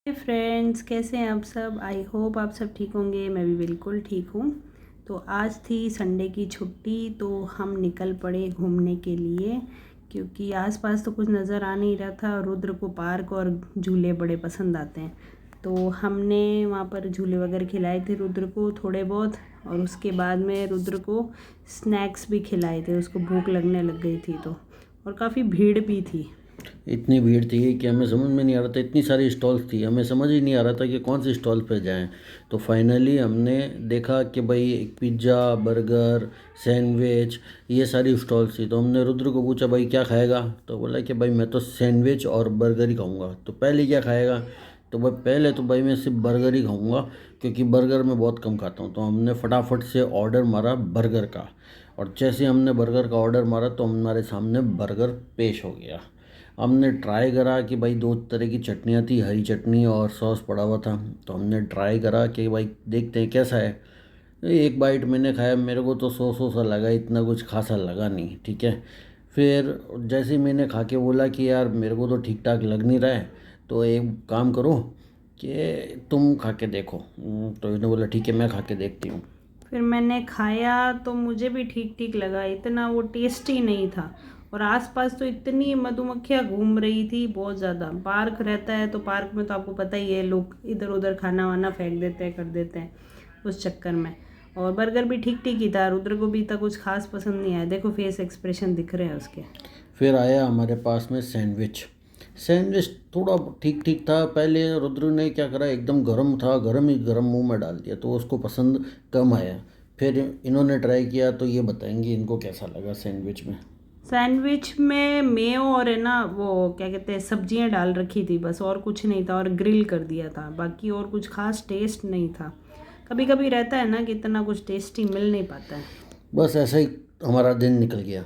Hi friends, कैसे हैं आप सब। आई होप आप सब ठीक होंगे। मैं भी बिल्कुल ठीक हूँ। तो आज थी संडे की छुट्टी, तो हम निकल पड़े घूमने के लिए, क्योंकि आसपास तो कुछ नज़र आ नहीं रहा था। रुद्र को पार्क और झूले बड़े पसंद आते हैं, तो हमने वहाँ पर झूले वगैरह खिलाए थे रुद्र को थोड़े बहुत, और उसके बाद में रुद्र को स्नैक्स भी खिलाए थे। उसको भूख लगने लग गई थी तो, और काफ़ी भीड़ भी थी। इतनी भीड़ थी कि हमें समझ में नहीं आ रहा था। इतनी सारी स्टॉल्स थी, हमें समझ ही नहीं आ रहा था कि कौन सी स्टॉल पे जाएं। तो फाइनली हमने देखा कि भाई एक पिज़्ज़ा, बर्गर, सैंडविच, ये सारी स्टॉल्स थी। तो हमने रुद्र को पूछा भाई क्या खाएगा, तो बोला कि भाई मैं तो सैंडविच और बर्गर ही खाऊंगा। तो पहले क्या खाएगा, तो भाई पहले तो भाई मैं सिर्फ बर्गर ही खाऊंगा, क्योंकि बर्गर मैं बहुत कम खाता हूँ। तो हमने फटाफट से ऑर्डर मारा बर्गर का, और जैसे हमने बर्गर का ऑर्डर मारा तो हमारे सामने बर्गर पेश हो गया। हमने ट्राई करा कि भाई दो तरह की चटनियाँ थी, हरी चटनी और सॉस पड़ा हुआ था। तो हमने ट्राई करा कि भाई देखते हैं कैसा है। एक बाइट मैंने खाया, मेरे को तो सौ सा लगा, इतना कुछ खासा लगा नहीं। ठीक है, फिर जैसे ही मैंने खा के बोला कि यार मेरे को तो ठीक ठाक लग नहीं रहा है, तो एक काम करो कि तुम खा के देखो। तो इसने बोला ठीक है मैं खा के देखती हूँ। फिर मैंने खाया तो मुझे भी ठीक ठीक लगा, इतना वो टेस्टी नहीं था। और आसपास तो इतनी मधुमक्खियाँ घूम रही थी, बहुत ज़्यादा। पार्क रहता है तो पार्क में तो आपको पता ही है, लोग इधर उधर खाना वाना फेंक देते हैं, कर देते हैं उस चक्कर में। और बर्गर भी ठीक ठीक ही था, रुद्र को भी इतना कुछ खास पसंद नहीं आया। देखो फेस एक्सप्रेशन दिख रहे हैं उसके। फिर आया हमारे पास में सैंडविच। सैंडविच थोड़ा ठीक ठीक था। पहले रुद्र ने क्या करा, एकदम गर्म था, गर्म ही गर्म मुंह में डाल दिया, तो उसको पसंद कम आया। फिर इन्होंने ट्राई किया तो ये बताएंगे इनको कैसा लगा सैंडविच में। सैंडविच में मेयो और है ना वो क्या कहते हैं, सब्जियां डाल रखी थी बस, और कुछ नहीं था। और ग्रिल कर दिया था, बाकी और कुछ खास टेस्ट नहीं था। कभी कभी रहता है ना कि इतना कुछ टेस्टी मिल नहीं पाता है। बस ऐसा ही हमारा दिन निकल गया।